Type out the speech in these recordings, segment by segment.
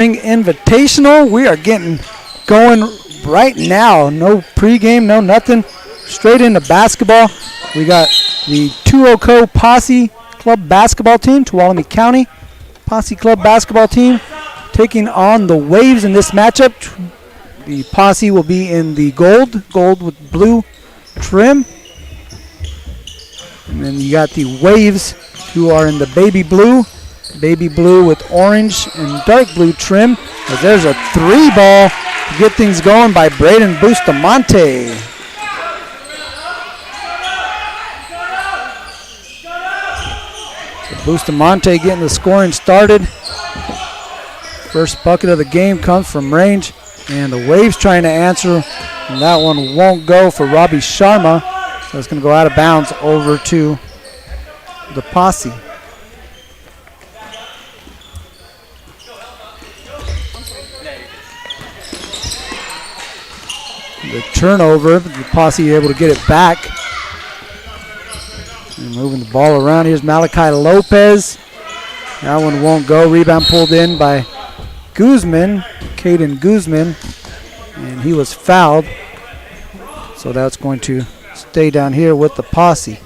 Invitational. We are getting going right now. No pregame, no nothing. Straight into basketball. We got the Tuoco Posse Club basketball team, Tuolumne County Posse Club basketball team, taking on the Waves in this matchup. The Posse will be in the gold with blue trim. And then you got the Waves, who are in the baby blue with orange and dark blue trim. As there's a three ball to get things going by Braden Bustamante. So Bustamante getting the scoring started. First bucket of the game comes from range, and the Waves trying to answer, and that one won't go for Robbie Sharma. So it's going to go out of bounds over to the Posse. The turnover, the Posse able to get it back. And moving the ball around, here's Malachi Lopez. That one won't go. Rebound pulled in by Guzman, Caden Guzman, and he was fouled. So that's going to stay down here with the Posse.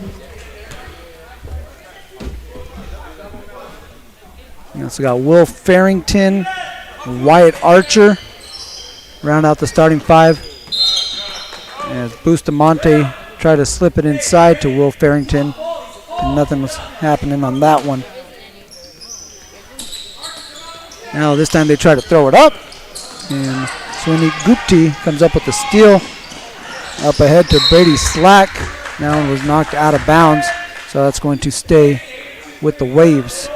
We also got Will Farrington, Wyatt Archer, round out the starting five. As Bustamante tried to slip it inside to Will Farrington, and nothing was happening on that one. Now this time they try to throw it up, and Sweeney Gupti comes up with the steal. Up ahead to Brady Slack. That one was knocked out of bounds, so that's going to stay with the Waves.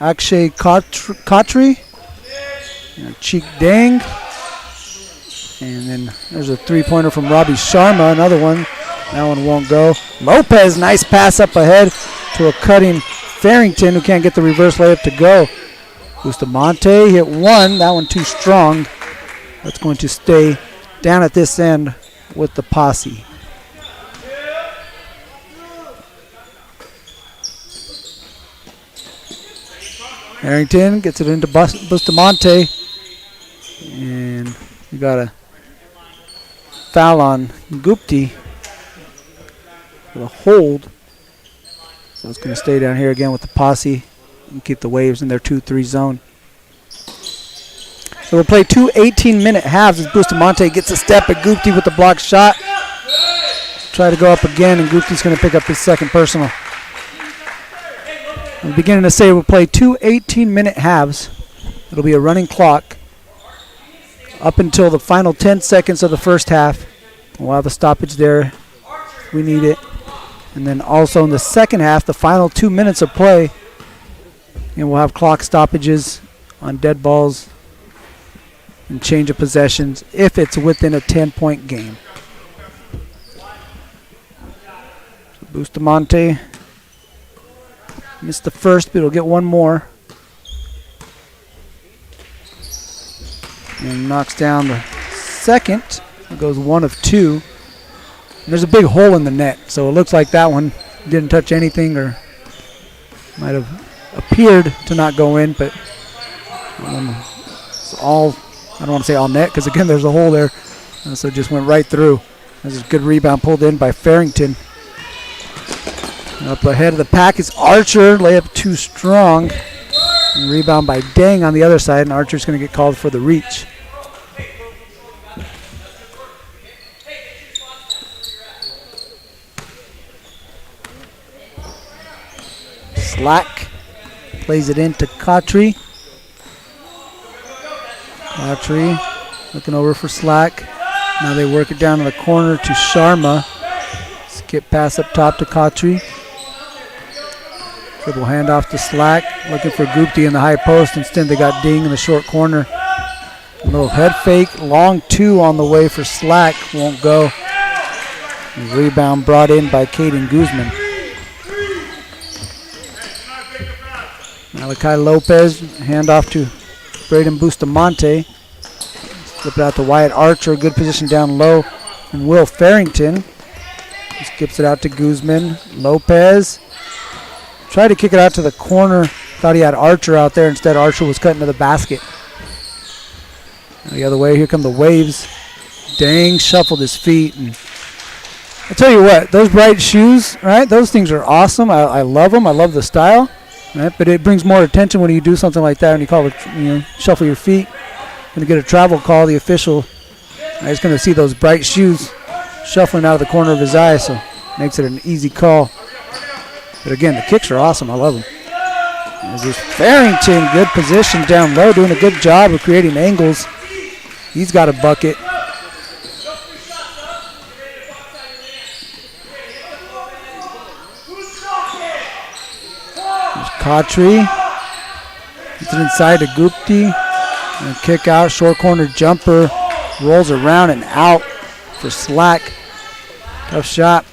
Akshay Khatri, Cheek Dang. And then there's a three-pointer from Robbie Sharma, another one. That one won't go. Lopez, nice pass up ahead to a cutting Farrington, who can't get the reverse layup to go. Bustamante hit one. That one too strong. That's going to stay down at this end with the Posse. Farrington gets it into Bustamante. And we got a foul on Gupti for the hold. So it's going to stay down here again with the Posse and keep the Waves in their 2-3 zone. So we'll play two 18-minute halves as Bustamante gets a step at Gupti with the blocked shot. Try to go up again, and Gupti's going to pick up his second personal. I'm beginning to say we'll play two 18-minute halves. It'll be a running clock up until the final 10 seconds of the first half. We'll have a stoppage there if we need it. And then also in the second half, the final 2 minutes of play, and we'll have clock stoppages on dead balls and change of possessions if it's within a 10-point game. So Bustamante missed the first, but he'll get one more. And knocks down the second. It goes 1 of 2. And there's a big hole in the net, so it looks like that one didn't touch anything, or might have appeared to not go in, but it's all, I don't want to say all net, because again there's a hole there, so it just went right through. There's a good rebound pulled in by Farrington. Up ahead of the pack is Archer, layup too strong. And rebound by Dang on the other side, and Archer's going to get called for the reach. Slack plays it into Khatri. Khatri looking over for Slack. Now they work it down in the corner to Sharma. Skip pass up top to Khatri. Dribble handoff to Slack, looking for Gupti in the high post. Instead, they got Ding in the short corner. A little head fake, long two on the way for Slack, won't go. And rebound brought in by Caden Guzman. Malachi Lopez, handoff to Braden Bustamante. Flip it out to Wyatt Archer, good position down low. And Will Farrington skips it out to Guzman. Lopez tried to kick it out to the corner Thought he had Archer out there. Instead, Archer was cutting to the basket. The other way, here come the Waves. Dang, shuffled his feet. And I tell you what, those bright shoes, right? Those things are awesome. I love them. I love the style, right? But it brings more attention when you do something like that and you call it, shuffle your feet. Going to get a travel call. The official is going to see those bright shoes shuffling out of the corner of his eye, so makes it an easy call. But again, the kicks are awesome. I love them. As is Farrington, good position down low, doing a good job of creating angles. He's got a bucket. There's Khatri. Gets it inside to Gupti. And kick out, short corner jumper. Rolls around and out for Slack. Tough shot.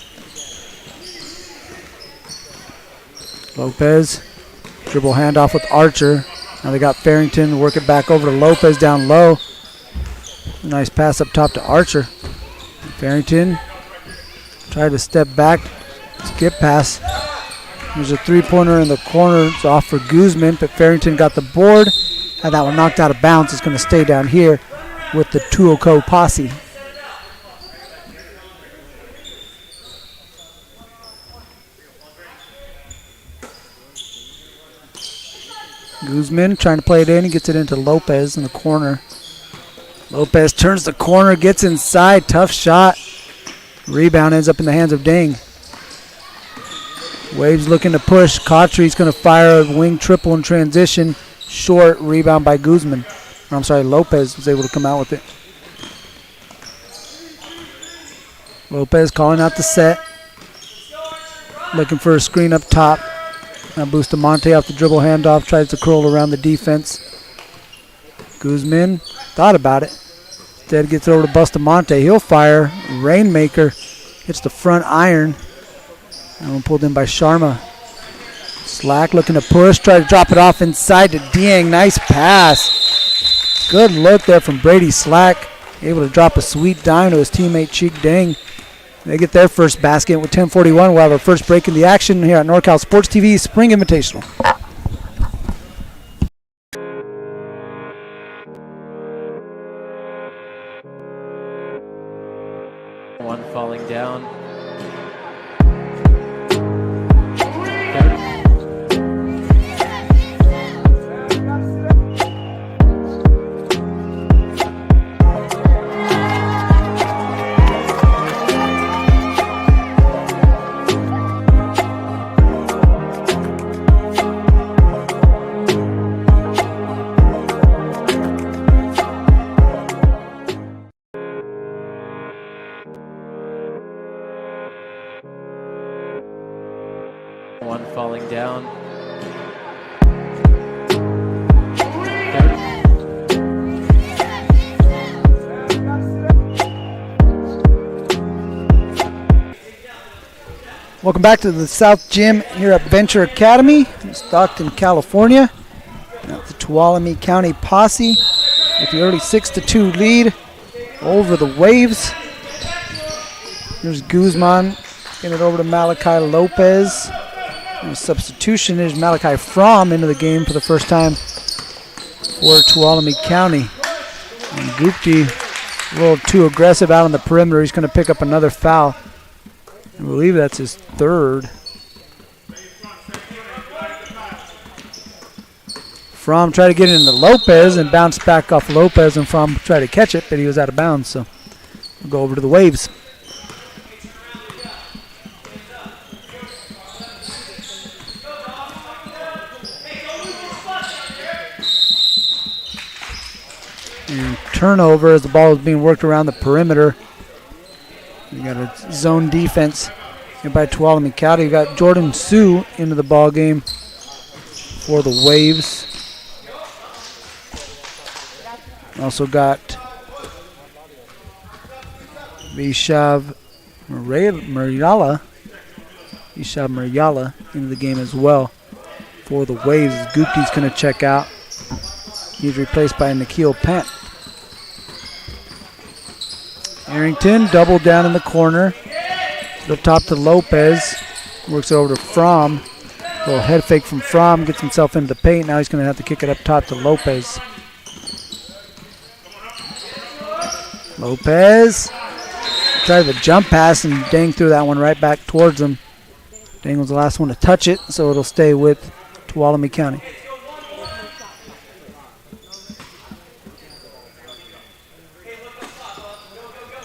Lopez. Dribble handoff with Archer. Now they got Farrington. Work it back over to Lopez down low. Nice pass up top to Archer. Farrington tried to step back. Skip pass. There's a three-pointer in the corner. It's off for Guzman, but Farrington got the board. Had that one knocked out of bounds. It's going to stay down here with the Tuoco Posse. Guzman trying to play it in. He gets it into Lopez in the corner. Lopez turns the corner, gets inside. Tough shot. Rebound ends up in the hands of Dang. Waves looking to push. Khatri's going to fire a wing triple in transition. Short rebound by Guzman. I'm sorry, Lopez was able to come out with it. Lopez calling out the set. Looking for a screen up top. Now Bustamante off the dribble handoff. Tries to curl around the defense. Guzman thought about it. Instead gets it over to Bustamante. He'll fire. Rainmaker hits the front iron. That one pulled in by Sharma. Slack looking to push. Try to drop it off inside to Dieng. Nice pass. Good look there from Brady Slack. Able to drop a sweet dime to his teammate Cheek Dang. They get their first basket with 10:41. We'll have our first break in the action here at NorCal Sports TV Spring Invitational. One falling down. One falling down. Welcome back to the South Gym here at Venture Academy in Stockton, California. Now the Tuolumne County Posse with the early 6-2 lead over the Waves. Here's Guzman getting it over to Malachi Lopez. And a substitution is Malachi Fromm into the game for the first time for Tuolumne County. And Gupti a little too aggressive out on the perimeter. He's going to pick up another foul. I believe that's his third. Fromm tried to get it into Lopez and bounced back off Lopez, and Fromm tried to catch it, but he was out of bounds. So we'll go over to the Waves. And turnover as the ball is being worked around the perimeter. You got a zone defense here by Tuolumne County. You got Jordan Sue into the ball game for the Waves. Also got Vishav Mariala into the game as well for the Waves. Gupti's going to check out. He's replaced by Nikhil Pant. Arrington doubled down in the corner. Up top to Lopez. Works over to Fromm. Little head fake from Fromm, gets himself into the paint. Now he's going to have to kick it up top to Lopez. Lopez tried the jump pass, and Dang threw that one right back towards him. Dang was the last one to touch it, so it'll stay with Tuolumne County.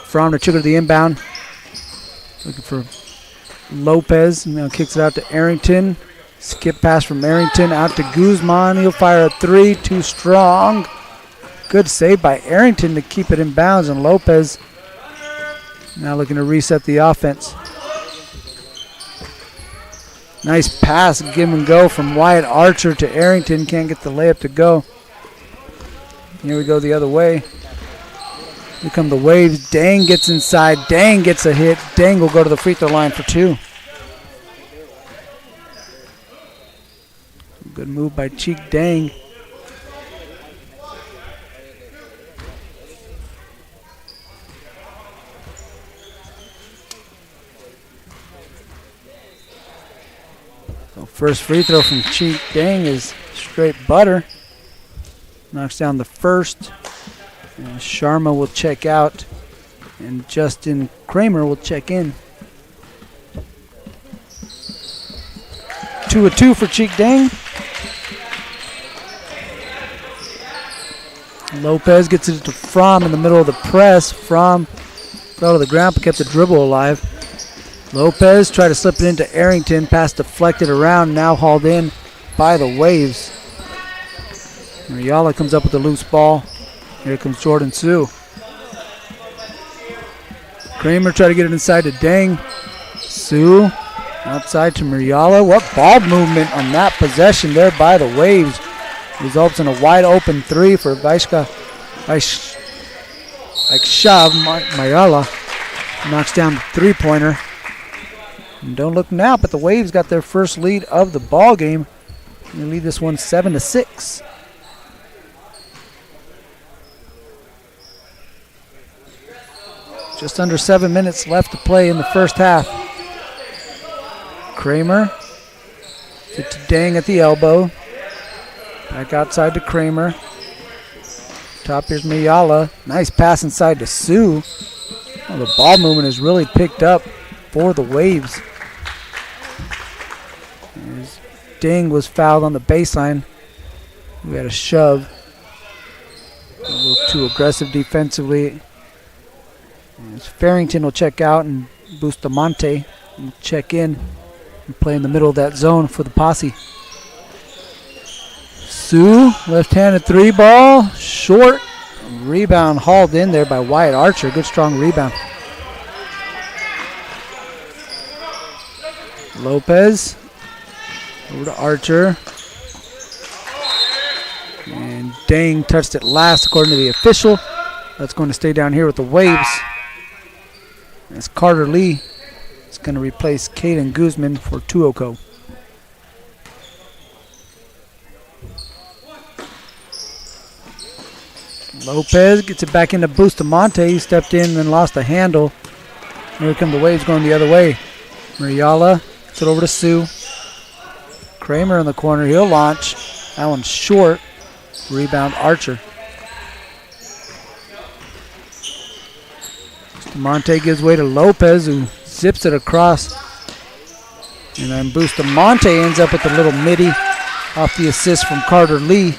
Fromm to trigger the inbound. Looking for Lopez. Now kicks it out to Arrington. Skip pass from Arrington out to Guzman. He'll fire a three. Too strong. Good save by Arrington to keep it in bounds. And Lopez now looking to reset the offense. Nice pass, give and go from Wyatt Archer to Arrington. Can't get the layup to go. Here we go the other way. Here come the Waves. Dang gets inside. Dang gets a hit. Dang will go to the free throw line for two. Good move by Cheek Dang. So first free throw from Cheek Dang is straight butter. Knocks down the first. And Sharma will check out, and Justin Kramer will check in. 2 of 2 for Cheek Dang. Lopez gets it to Fromm in the middle of the press. Fromm fell to the ground but kept the dribble alive. Lopez tried to slip it into Arrington. Pass deflected around, now hauled in by the Waves. Mariala comes up with the loose ball. Here comes Jordan Sue. Kramer tried to get it inside to Dang. Sue outside to Mariala. What ball movement on that possession there by the Waves. Results in a wide open three for Vaishka. Mariala knocks down the three-pointer. And don't look now, but the Waves got their first lead of the ball game. They lead this one 7-6. Just under 7 minutes left to play in the first half. Kramer to Dang at the elbow. Back outside to Kramer. Top here's Mayala. Nice pass inside to Sue. Oh, the ball movement has really picked up for the Waves. As Dang was fouled on the baseline. We had a shove. A little too aggressive defensively. As Farrington will check out, and Bustamante will check in and play in the middle of that zone for the Posse. Sue, left-handed three ball, short. Rebound hauled in there by Wyatt Archer. Good strong rebound. Lopez over to Archer. And Dang touched it last according to the official. That's going to stay down here with the Waves. As Carter Lee is going to replace Caden Guzman for Tuoko. Lopez gets it back into Bustamante. He stepped in and lost a handle. Here come the Waves going the other way. Mariala gets it over to Sue. Kramer in the corner. He'll launch. That one's short. Rebound Archer. Bustamante gives way to Lopez, who zips it across. And then Bustamante ends up with a little midi off the assist from Carter Lee.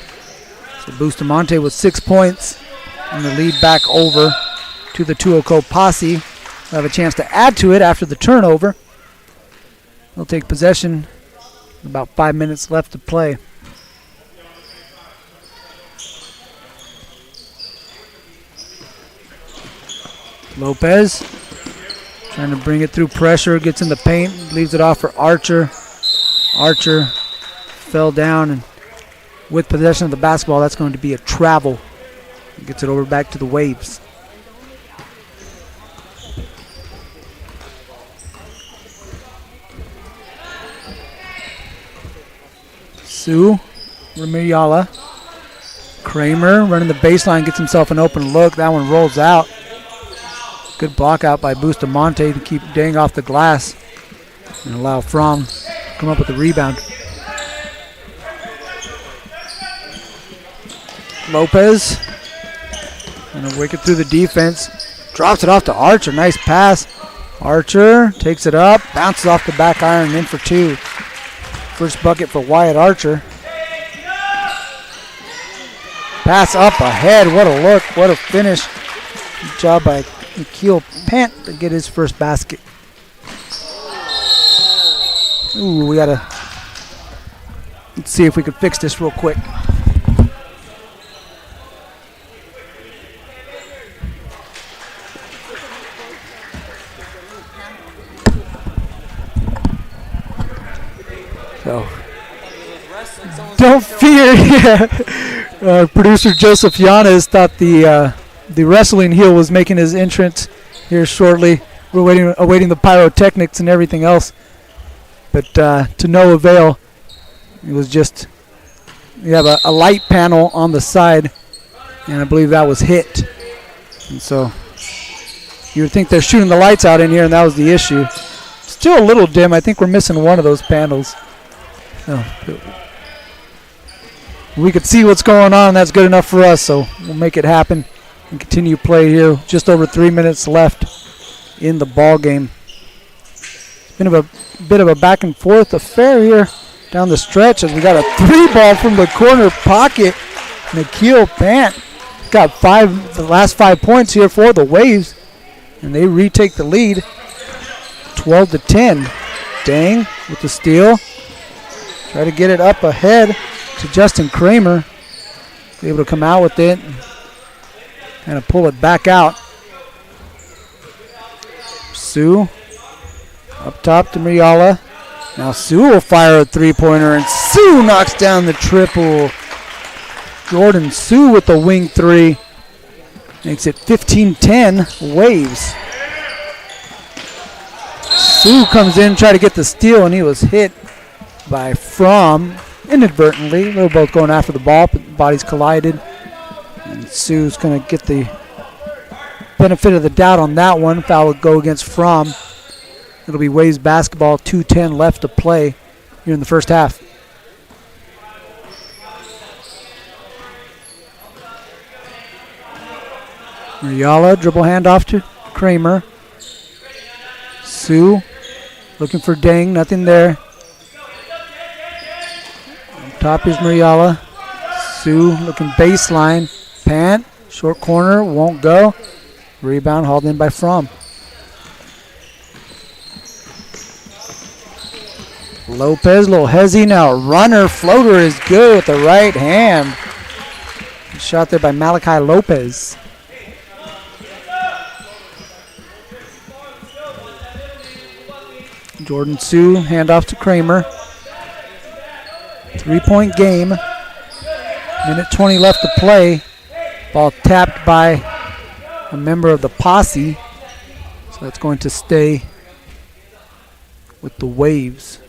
So Bustamante with 6 points and the lead back over to the Tuoko Posse. They'll have a chance to add to it after the turnover. They'll take possession. About 5 minutes left to play. Lopez trying to bring it through pressure, gets in the paint, leaves it off for Archer. Archer fell down, and with possession of the basketball, that's going to be a travel. Gets it over back to the Waves. Sue, Ramiala. Kramer running the baseline, gets himself an open look. That one rolls out. Good block out by Bustamante to keep Dang off the glass and allow Fromm to come up with the rebound. Lopez. Gonna wick it through the defense. Drops it off to Archer. Nice pass. Archer takes it up. Bounces off the back iron and in for two. First bucket for Wyatt Archer. Pass up ahead. What a look. What a finish. Good job by Nikhil Pant to get his first basket. Ooh, we gotta. Let's see if we can fix this real quick. So, don't fear. Producer Joseph Yanes thought the wrestling heel was making his entrance here shortly. We're awaiting the pyrotechnics and everything else, but to no avail. It was just, you have a light panel on the side, and I believe that was hit. And so you would think they're shooting the lights out in here, and that was the issue. Still a little dim. I think we're missing one of those panels. We could see what's going on. That's good enough for us, so we'll make it happen and continue play here. Just over 3 minutes left in the ball game. It's been a bit of a back and forth affair here down the stretch as we got a three ball from the corner pocket. Nikhil Pant got the last 5 points here for the Waves, and they retake the lead 12-10. Dang with the steal. Try to get it up ahead to Justin Kramer. Able to come out with it and kind of pull it back out. Sue up top to Mariala. Now Sue will fire a three-pointer, and Sue knocks down the triple. Jordan Sue with the wing three. Makes it 15-10 Waves. Sue comes in, try to get the steal, and he was hit by Fromm inadvertently. They were both going after the ball, but bodies collided. And Sue's going to get the benefit of the doubt on that one. Foul will go against Fromm. It'll be Waves basketball, 2:10 left to play here in the first half. Mariala, dribble handoff to Kramer. Sue looking for Dang, nothing there. On top is Mariala. Sue looking baseline. Pant, short corner, won't go. Rebound hauled in by Fromm. Lopez, little hezzy now. Runner, floater is good with the right hand. Shot there by Malachi Lopez. Jordan Sue, handoff to Kramer. 3-point game. Minute 20 left to play. Ball tapped by a member of the Posse. So that's going to stay with the Waves.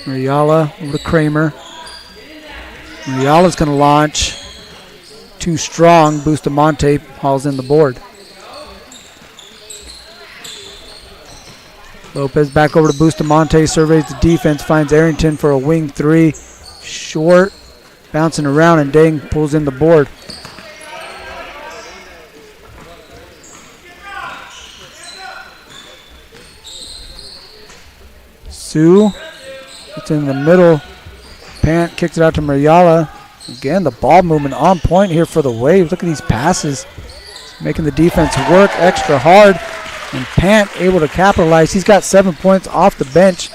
Mariala over to Kramer. Mariala's going to launch. Too strong. Bustamante hauls in the board. Lopez back over to Bustamante. Surveys the defense. Finds Arrington for a wing three. Short. Bouncing around, and Dang pulls in the board. Sue. It's in the middle. Pant kicks it out to Mariala. Again, the ball movement on point here for the Waves. Look at these passes. Making the defense work extra hard. And Pant able to capitalize. He's got 7 points off the bench.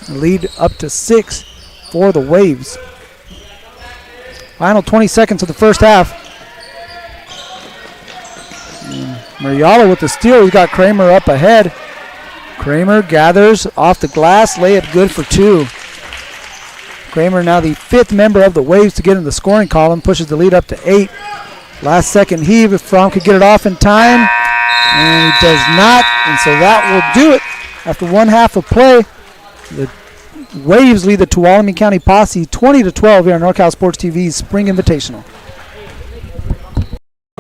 Lead up to 6 for the Waves. Final 20 seconds of the first half. And Mariala with the steal. He's got Kramer up ahead. Kramer gathers off the glass. Lay it good for two. Kramer now the 5th member of the Waves to get in the scoring column. Pushes the lead up to 8. Last second heave if Fromm could get it off in time. And he does not. And so that will do it. After one half of play, the Waves lead the Tuolumne County Posse 20-12 here on NorCal Sports TV's Spring Invitational.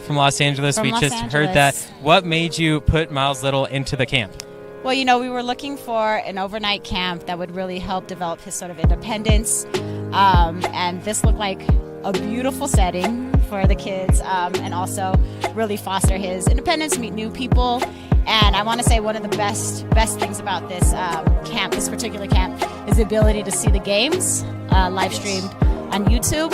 From Los Angeles, we just heard that. What made you put Miles Little into the camp? Well, you know, we were looking for an overnight camp that would really help develop his sort of independence. and this looked like a beautiful setting for the kids, and also really foster his independence, meet new people. And I want to say one of the best things about this camp, this particular camp, is the ability to see the games live streamed on YouTube.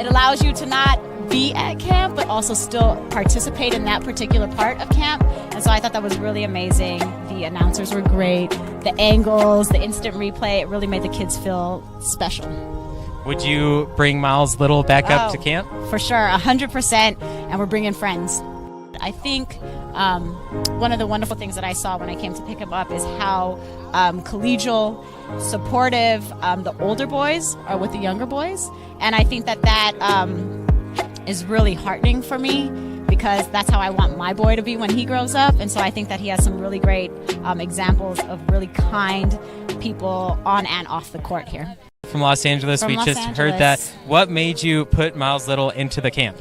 It allows you to not be at camp, but also still participate in that particular part of camp. And so I thought that was really amazing. The announcers were great. The angles, the instant replay, it really made the kids feel special. Would you bring Miles Little back up to camp? For sure, 100%, and we're bringing friends. I think one of the wonderful things that I saw when I came to pick him up is how collegial, supportive the older boys are with the younger boys. And I think that is really heartening for me, because that's how I want my boy to be when he grows up. And so I think that he has some really great examples of really kind people on and off the court here. From Los Angeles, we just heard that. What made you put Miles Little into the camp?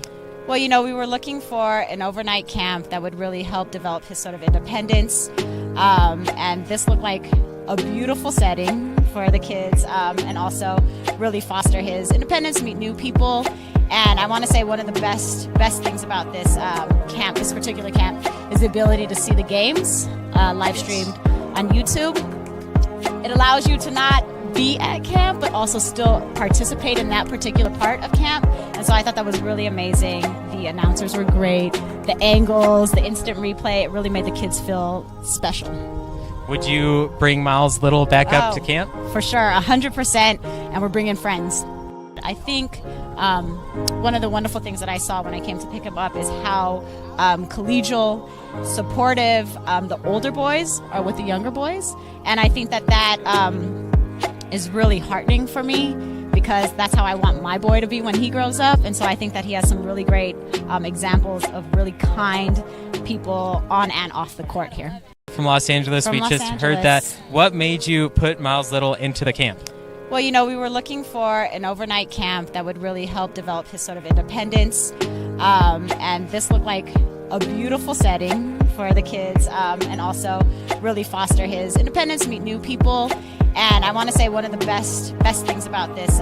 Well, you know, we were looking for an overnight camp that would really help develop his sort of independence. And this looked like a beautiful setting for the kids, and also really foster his independence, meet new people. And I want to say one of the best things about this camp, this particular camp, is the ability to see the games live streamed on YouTube. It allows you to not be at camp, but also still participate in that particular part of camp. And so I thought that was really amazing. The announcers were great. The angles, the instant replay, it really made the kids feel special. Would you bring Miles Little back up to camp? For sure, 100%, and we're bringing friends. I think one of the wonderful things that I saw when I came to pick him up is how collegial, supportive the older boys are with the younger boys. And I think that is really heartening for me, because that's how I want my boy to be when he grows up. And so I think that he has some really great examples of really kind people on and off the court here. From Los Angeles, we just heard that. What made you put Miles Little into the camp? Well, you know, we were looking for an overnight camp that would really help develop his sort of independence. And this looked like a beautiful setting for the kids, and also really foster his independence, meet new people. And I want to say one of the best things about this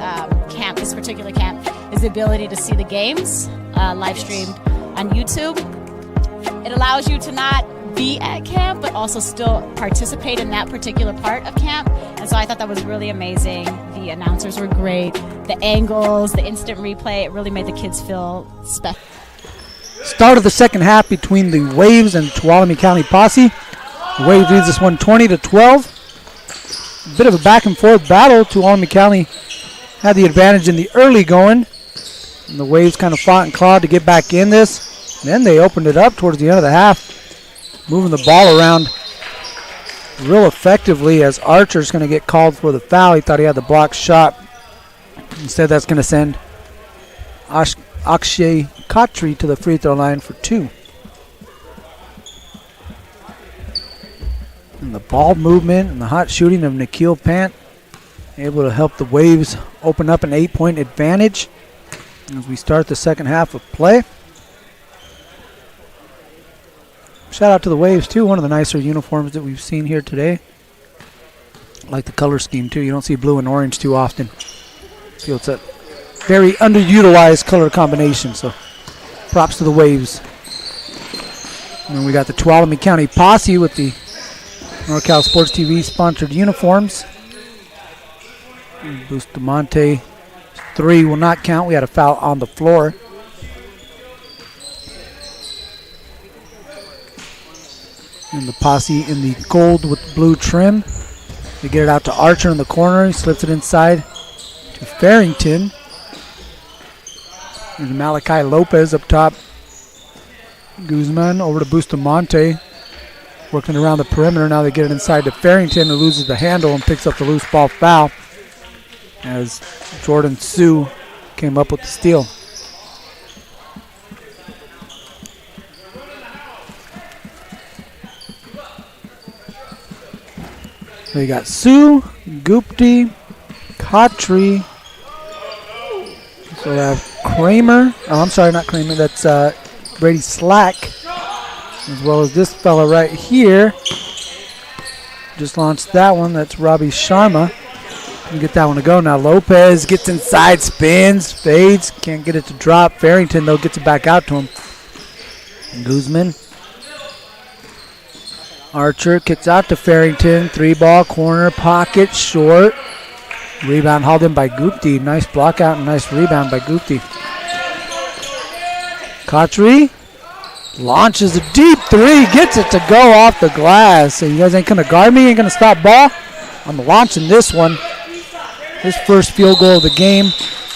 camp, this particular camp, is the ability to see the games live streamed on YouTube. It allows you to not be at camp, but also still participate in that particular part of camp. And so I thought that was really amazing. The announcers were great. The angles, the instant replay, it really made the kids feel special. Start of the second half between the Waves and Tuolumne County Posse. The Waves leads this one 20-12. A bit of a back and forth battle. Tuolumne County had the advantage in the early going, and the Waves kind of fought and clawed to get back in this. And then they opened it up towards the end of the half, moving the ball around real effectively, as Archer's going to get called for the foul. He thought he had the block shot. Instead, that's going to send Akshay Khatri to the free throw line for two. And the ball movement and the hot shooting of Nikhil Pant able to help the Waves open up an 8-point advantage as we start the second half of play. Shout out to the Waves, too. One of the nicer uniforms that we've seen here today. I like the color scheme, too. You don't see blue and orange too often. Feel it's a very underutilized color combination, so props to the Waves. And then we got the Tuolumne County Posse with the NorCal Sports TV sponsored uniforms. Bustamante, three will not count. We had a foul on the floor. And the Posse in the gold with blue trim. They get it out to Archer in the corner. He slips it inside to Farrington. And Malachi Lopez up top. Guzman over to Bustamante. Working around the perimeter. Now they get it inside to Farrington, who loses the handle and picks up the loose ball foul as Jordan Sue came up with the steal. So you got Sue, Gupti, Khatri. So we have Kramer. Oh, I'm sorry, not Kramer. That's Brady Slack. As well as this fella right here. Just launched that one. That's Robbie Sharma. Can get that one to go. Now Lopez gets inside, spins, fades. Can't get it to drop. Farrington, though, gets it back out to him. Guzman. Archer kicks out to Farrington. 3-ball, corner, pocket, short. Rebound hauled in by Gupti. Nice block out and nice rebound by Gupti. Khatri launches a deep 3. Gets it to go off the glass. So you guys ain't going to guard me? Ain't going to stop ball? I'm launching this one. His first field goal of the game.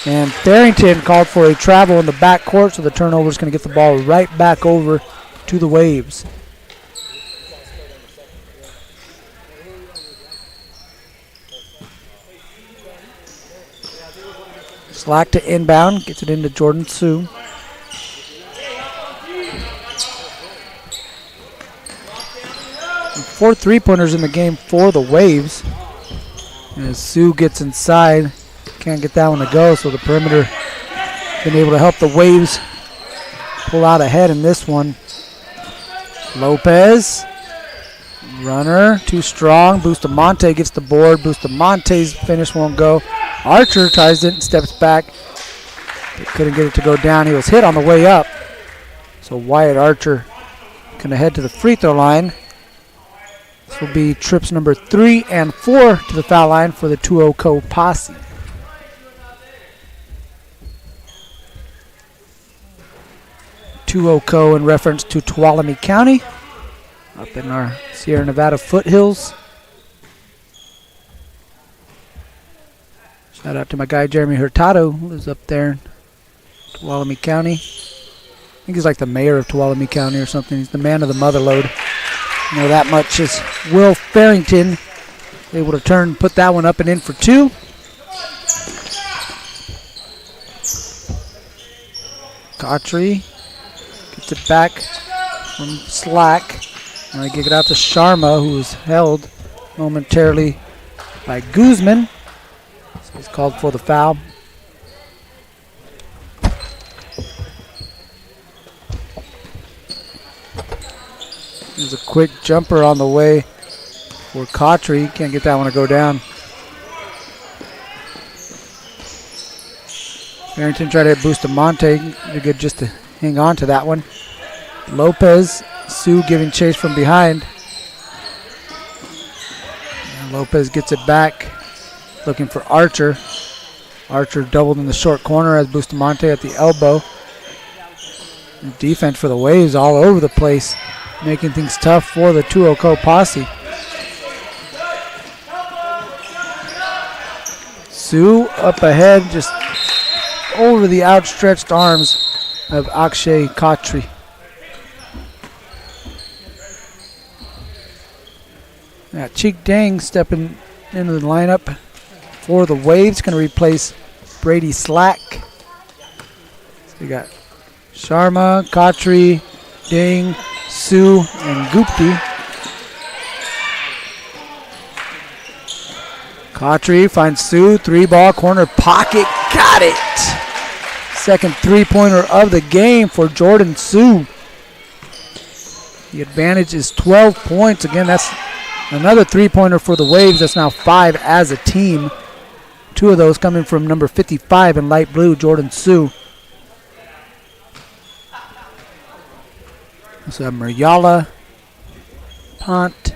And Farrington called for a travel in the backcourt, so the turnover is going to get the ball right back over to the Waves. Slack to inbound, gets it into Jordan Sue. And 4 3-pointers in the game for the Waves. And as Sue gets inside, can't get that one to go, so the perimeter been able to help the Waves pull out ahead in this one. Lopez, runner, too strong. Bustamante gets the board. Bustamante's finish won't go. Archer tries it and steps back. But couldn't get it to go down. He was hit on the way up. So Wyatt Archer going to head to the free throw line. This will be trips number 3 and 4 to the foul line for the 2-0 Co Posse. Co in reference to Tuolumne County up in our Sierra Nevada foothills. Shout out to my guy Jeremy Hurtado, who lives up there in Tuolumne County. I think he's like the mayor of Tuolumne County or something. He's the man of the motherlode. You know that much is Will Farrington able to put that one up and in for 2. Khatri gets it back from Slack. Now they kick it out to Sharma, who was held momentarily by Guzman. So he's called for the foul. There's a quick jumper on the way for Khatri. Can't get that one to go down. Farrington tried to hit Bustamante. They're good just to hang on to that one. Lopez, Sue giving chase from behind. And Lopez gets it back, looking for Archer. Archer doubled in the short corner as Bustamante at the elbow. The defense for the Waves all over the place, making things tough for the 2-0 Co Posse. Sue up ahead, just over the outstretched arms of Akshay Khatri. Now Cheek Dang stepping into the lineup for the Waves, going to replace Brady Slack. So you got Sharma, Khatri, Dang, Sue, and Gupti. Khatri finds Sue, 3-ball, corner, pocket, got it! Second 3-pointer of the game for Jordan Sue. The advantage is 12 points. Again, that's another 3-pointer for the Waves. That's now 5 as a team. 2 of those coming from number 55 in light blue, Jordan Sue. So Maryala, Pont,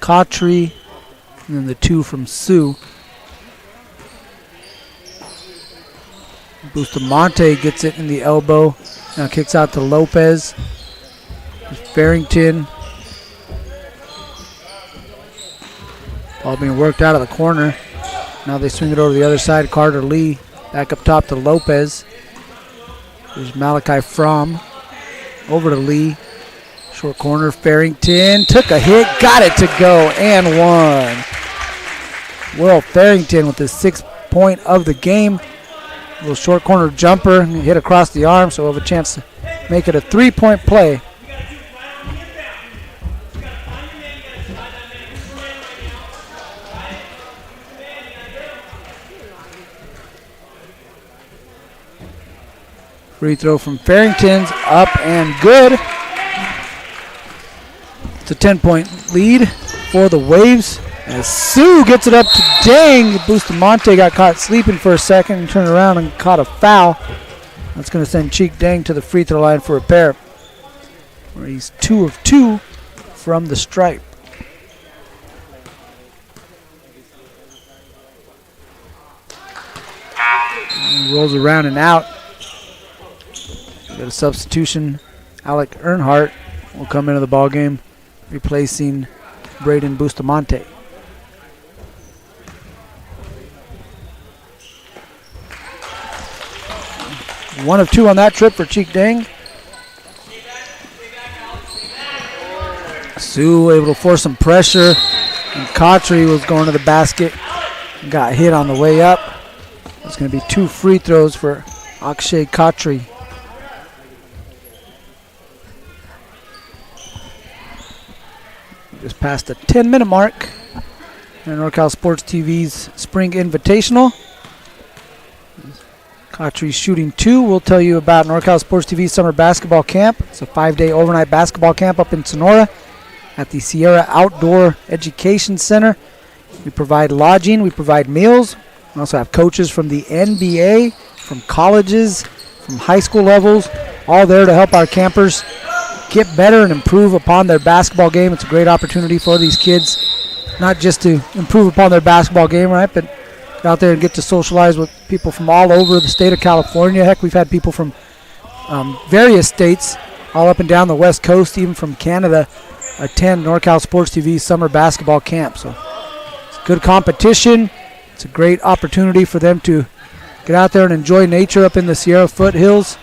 Khatri, and then the 2 from Sue. Bustamante gets it in the elbow. Now kicks out to Lopez. Farrington. Ball being worked out of the corner. Now they swing it over to the other side. Carter Lee back up top to Lopez. There's Malachi Fromm. Over to Lee. Short corner, Farrington. Took a hit, got it to go, and one. Will Farrington with his 6th point of the game. A little short corner jumper, hit across the arm, so we'll have a chance to make it a 3-point play. Free throw from Farrington's up and good. It's a 10-point lead for the Waves. As Sue gets it up to Dang. Bustamante got caught sleeping for a second and turned around and caught a foul. That's going to send Cheek Dang to the free throw line for a pair, where he's 2 of 2 from the stripe. And rolls around and out. Got a substitution. Alec Earnhardt will come into the ball game, replacing Braden Bustamante. One of 2 on that trip for Cheek Dang. Sue able to force some pressure, and Khatri was going to the basket and got hit on the way up. It's going to be 2 free throws for Akshay Khatri. Just past the 10-minute mark in NorCal Sports TV's Spring Invitational. Khatri shooting 2. We'll tell you about NorCal Sports TV's Summer Basketball Camp. It's a 5-day overnight basketball camp up in Sonora at the Sierra Outdoor Education Center. We provide lodging. We provide meals. We also have coaches from the NBA, from colleges, from high school levels, all there to help our campers get better and improve upon their basketball game. It's a great opportunity for these kids, not just to improve upon their basketball game, right, but get out there and get to socialize with people from all over the state of California. Heck, we've had people from various states all up and down the West Coast, even from Canada, attend NorCal Sports TV's summer basketball camp. So it's good competition. It's a great opportunity for them to get out there and enjoy nature up in the Sierra foothills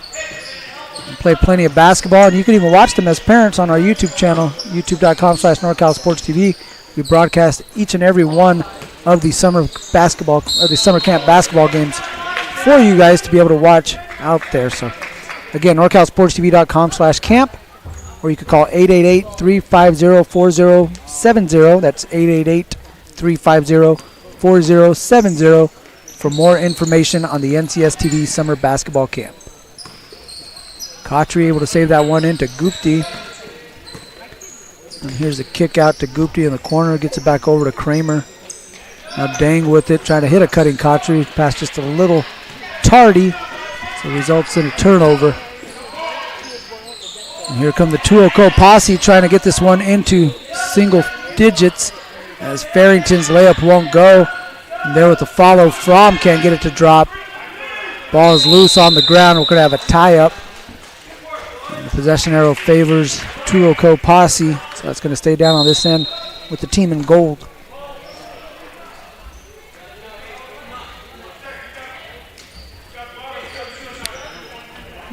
and play plenty of basketball. And you can even watch them as parents on our YouTube channel, youtube.com/NorCal Sports TV. We broadcast each and every one of the summer basketball or the summer camp basketball games for you guys to be able to watch out there. So again, NorCalSportsTV.com/camp, or you could call 888-350-4070. That's 888-350-4070 for more information on the NCS TV Summer Basketball Camp. Khatri able to save that one into Gupti. And here's the kick out to Gupti in the corner. Gets it back over to Kramer. Now Dang with it, trying to hit a cutting Khatri. Pass just a little tardy, so results in a turnover. And here come the Tuoco Posse trying to get this one into single digits as Farrington's layup won't go. And there with the follow, Fromm can't get it to drop. Ball is loose on the ground. We're going to have a tie-up. And the possession arrow favors Tuoco Posse, so that's going to stay down on this end with the team in gold.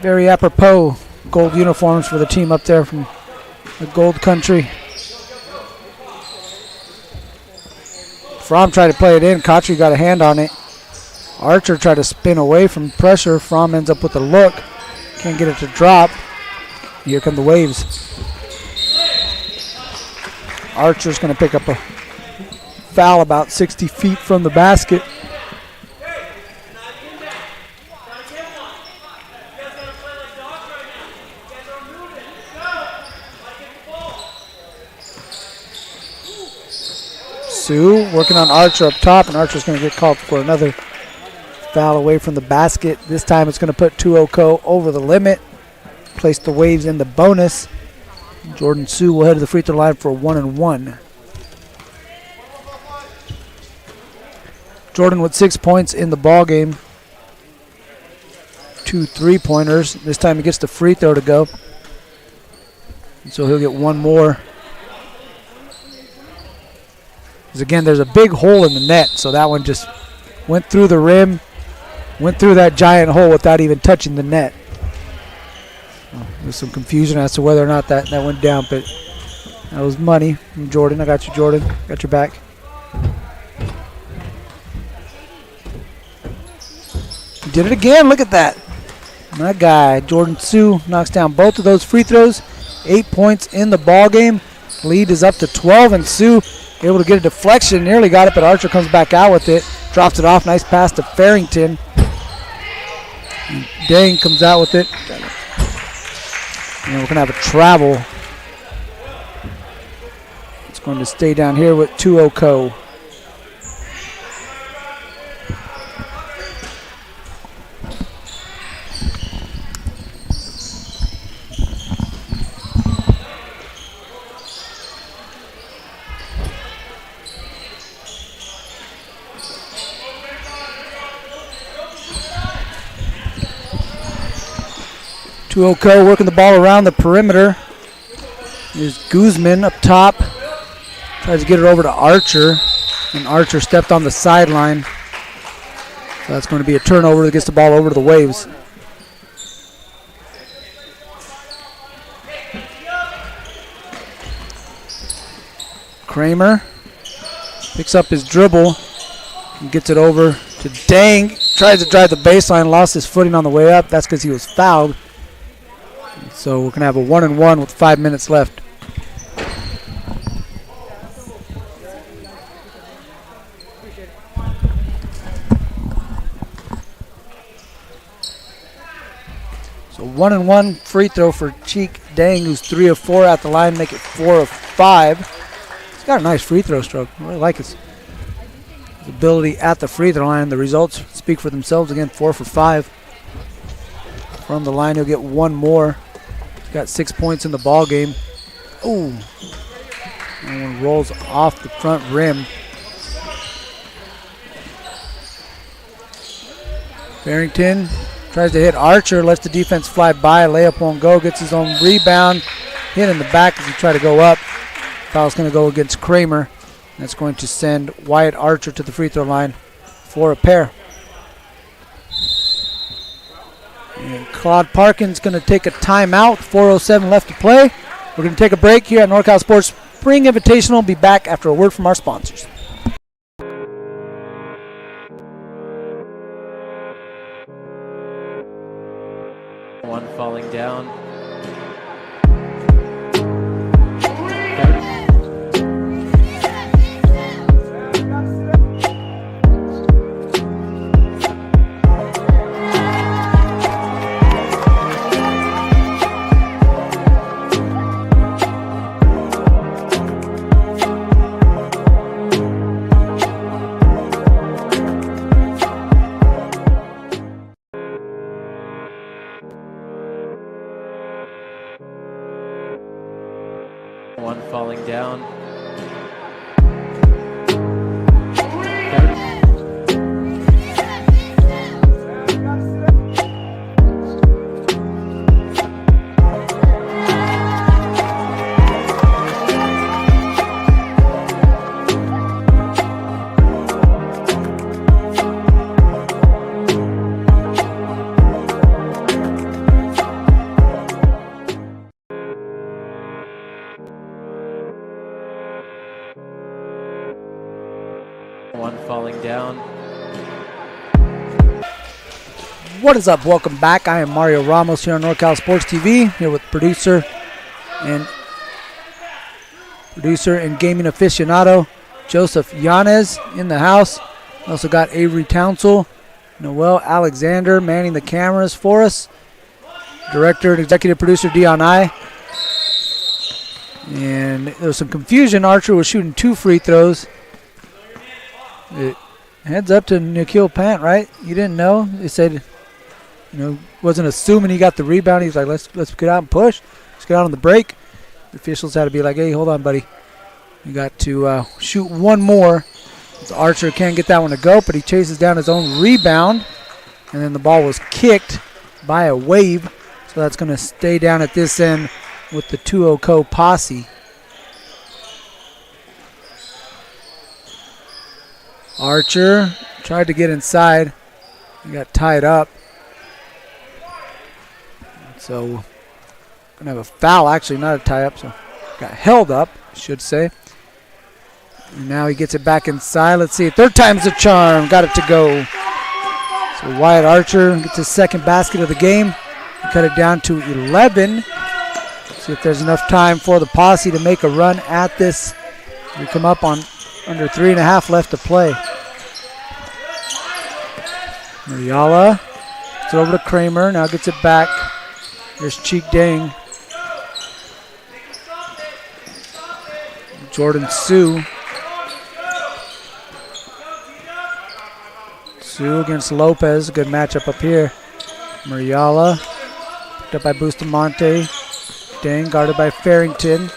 Very apropos gold uniforms for the team up there from the gold country. Fromm tried to play it in. Khatri got a hand on it. Archer tried to spin away from pressure. Fromm ends up with a look. Can't get it to drop. Here come the Waves. Archer's going to pick up a foul about 60 feet from the basket. Sue working on Archer up top, and Archer's going to get called for another foul away from the basket. This time it's going to put Tuoco over the limit, place the Waves in the bonus. Jordan Sue will head to the free throw line for a 1-and-1. Jordan with 6 points in the ball game. 2 3-pointers. This time he gets the free throw to go. And so he'll get one more. Because again, there's a big hole in the net, so that one just went through the rim, went through that giant hole without even touching the net. There's some confusion as to whether or not that went down, but that was money from Jordan. I got you, Jordan. Got your back. He did it again. Look at that. My guy, Jordan Sue, knocks down both of those free throws. 8 points in the ball game. Lead is up to 12, and Sue able to get a deflection. Nearly got it, but Archer comes back out with it. Drops it off. Nice pass to Farrington. And Dang comes out with it. And we're going to have a travel. It's It's going to stay down here with 2-0 Co. Co working the ball around the perimeter. Here's Guzman up top. Tries to get it over to Archer. And Archer stepped on the sideline. So that's going to be a turnover that gets the ball over to the Waves. Kramer picks up his dribble and gets it over to Dang. Tries to drive the baseline, lost his footing on the way up. That's because he was fouled. So we're going to have a 1-and-1 with 5 minutes left. So 1-and-1 free throw for Cheek Dang, who's 3 of 4 at the line, make it 4 of 5. He's got a nice free throw stroke. I really like his ability at the free throw line. The results speak for themselves. Again, 4 for 5. From the line, he'll get one more. Got 6 points in the ball game. Ooh. And one rolls off the front rim. Barrington tries to hit Archer, lets the defense fly by. Layup won't go, gets his own rebound. Hit in the back as he tried to go up. Foul's going to go against Kramer. That's going to send Wyatt Archer to the free throw line for a pair. And Claude Parkin's going to take a timeout. 4:07 left to play. We're going to take a break here at NorCal Sports Spring Invitational. We'll be back after a word from our sponsors. One falling down. One falling down. One falling down. What is up? Welcome back. I am Mario Ramos here on NorCal Sports TV, here with producer and gaming aficionado Joseph Yanez in the house. Also got Avery Townsell, Noel Alexander manning the cameras for us. Director and executive producer Dion I. And there was some confusion. Archer was shooting 2 free throws. Heads up to Nikhil Pant, right? You didn't know? They said, wasn't assuming he got the rebound. He's like, let's get out and push. Let's get out on the break. The officials had to be like, hey, hold on, buddy. You got to shoot one more. So Archer can't get that one to go, but he chases down his own rebound. And then the ball was kicked by a Wave. So that's going to stay down at this end with the 2-0 Co Posse. Archer tried to get inside. He got tied up. So going to have a foul, actually, not a tie up. So got held up, I should say. And now he gets it back inside. Let's see. Third time's the charm. Got it to go. So Wyatt Archer gets his second basket of the game. He cut it down to 11. See if there's enough time for the Posse to make a run at this. We come up on under 3.5 left to play. Mariala gets it over to Kramer. Now gets it back. There's Cheek Dang. Jordan Sue. Sue against Lopez. Good matchup up here. Mariala. Picked up by Bustamante. Dang, guarded by Farrington.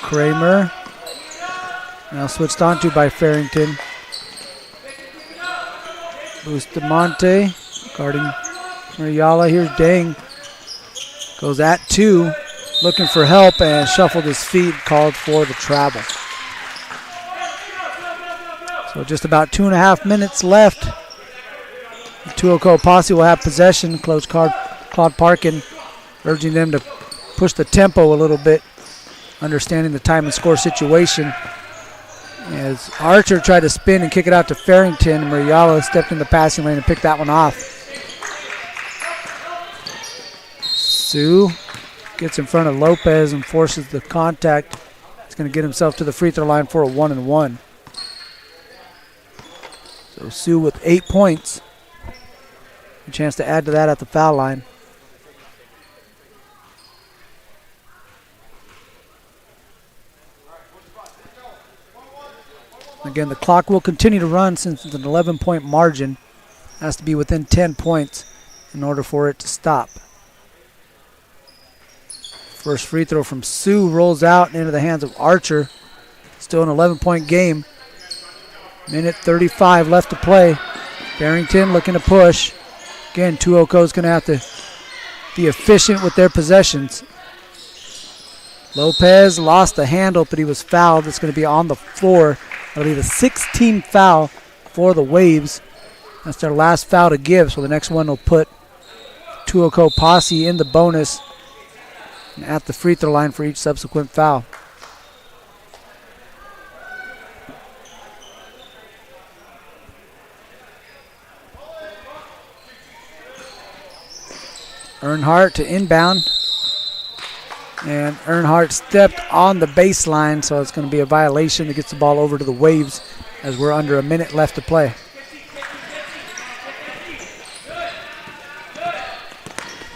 Kramer. Now switched onto by Farrington. Bustamante guarding Mariala. Here's Dang. Goes at 2. Looking for help and shuffled his feet. Called for the travel. So just about 2.5 minutes left. The Tuaco Posse will have possession. Coach Claude Parkin urging them to push the tempo a little bit, understanding the time and score situation. As Archer tried to spin and kick it out to Farrington, Mariala stepped in the passing lane and picked that one off. Sue gets in front of Lopez and forces the contact. He's going to get himself to the free throw line for a 1-and-1. So Sue with 8 points. A chance to add to that at the foul line. Again, the clock will continue to run since it's an 11-point margin. Has to be within 10 points in order for it to stop. First free throw from Sue rolls out and into the hands of Archer. Still an 11-point game. Minute 35 left to play. Barrington looking to push. Again, Tuaco's going to have to be efficient with their possessions. Lopez lost the handle, but he was fouled. It's going to be on the floor. That'll be the 16th foul for the Waves. That's their last foul to give, so the next one will put Tuaco Posse in the bonus and at the free throw line for each subsequent foul. Earnhardt to inbound. And Earnhardt stepped on the baseline, so it's going to be a violation. It gets the ball over to the Waves as we're under a minute left to play.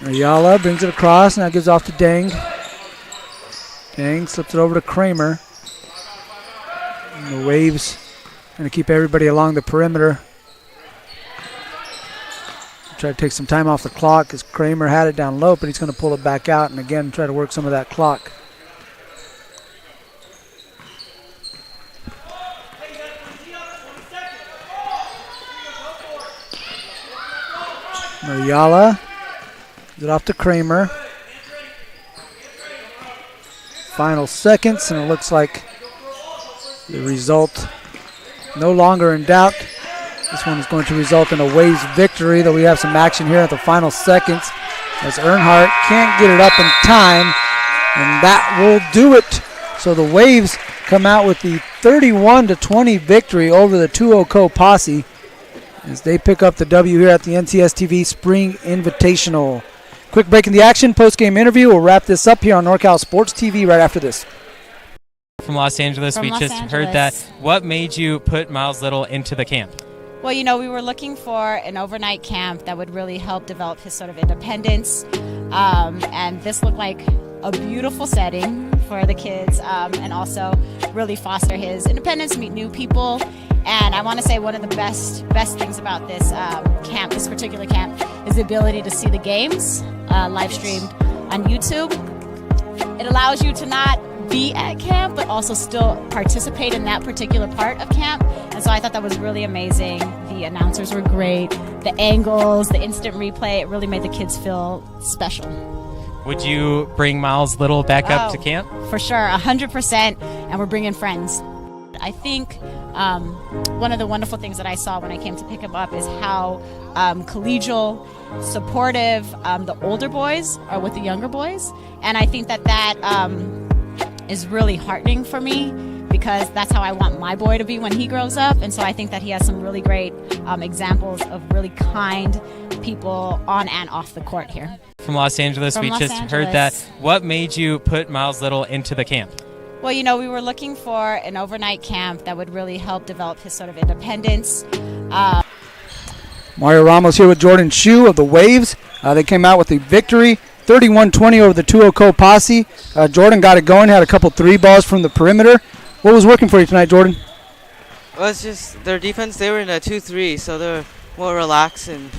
Ayala brings it across, now gives off to Dang. Dang slips it over to Kramer. And the Waves going to keep everybody along the perimeter. Try to take some time off the clock as Kramer had it down low, but he's going to pull it back out and again try to work some of that clock. Mariala gives it off to Kramer. Final seconds, and it looks like the result no longer in doubt. This one is going to result in a Waves victory, though we have some action here at the final seconds as Earnhardt can't get it up in time, and that will do it. So the Waves come out with the 31-20 victory over the Tuaco Posse as they pick up the W here at the NCS TV Spring Invitational. Quick break in the action, post-game interview. We'll wrap this up here on NorCal Sports TV right after this. From Los Angeles, we just heard that. What made you put Miles Little into the camp? Well, you know, we were looking for an overnight camp that would really help develop his sort of independence. And this looked like a beautiful setting for the kids and also really foster his independence, meet new people. And I want to say one of the best things about this camp, this particular camp, is the ability to see the games live streamed on YouTube. It allows you to not be at camp, but also still participate in that particular part of camp. And so I thought that was really amazing. The announcers were great. The angles, the instant replay, it really made the kids feel special. Would you bring Miles Little back up to camp? For sure, 100%, and we're bringing friends. I think one of the wonderful things that I saw when I came to pick him up is how collegial, supportive the older boys are with the younger boys. And I think that is really heartening for me because that's how I want my boy to be when he grows up. And so I think that he has some really great examples of really kind people on and off the court here. From Los Angeles, we just heard that. What made you put Miles Little into the camp? Well, you know, we were looking for an overnight camp that would really help develop his sort of independence. Mario Ramos here with Jordan Shue of the Waves. They came out with a victory, 31-20 over the 2-0 Posse. Jordan got it going, had a couple 3 balls from the perimeter. What was working for you tonight, Jordan? Well, it's just their defense. They were in a 2-3, so they're more relaxed and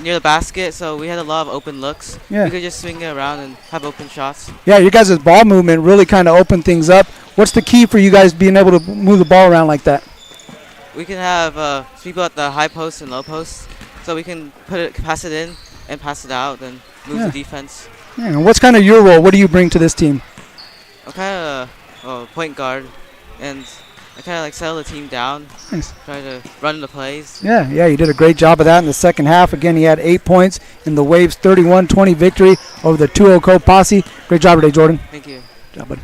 near the basket, so we had a lot of open looks. Yeah. We could just swing it around and have open shots. Yeah, your guys' ball movement really kind of opened things up. What's the key for you guys being able to move the ball around like that? We can have people at the high post and low post, so we can pass it in and pass it out, and move the defense. Yeah, and what's kind of your role? What do you bring to this team? I'm kind of point guard, and I kind of like settle the team down. Nice. Try to run the plays. Yeah, you did a great job of that in the second half. Again, he had 8 points in the Waves' 31-20 victory over the 2-0 Posse. Great job today, Jordan. Thank you. Good job, buddy.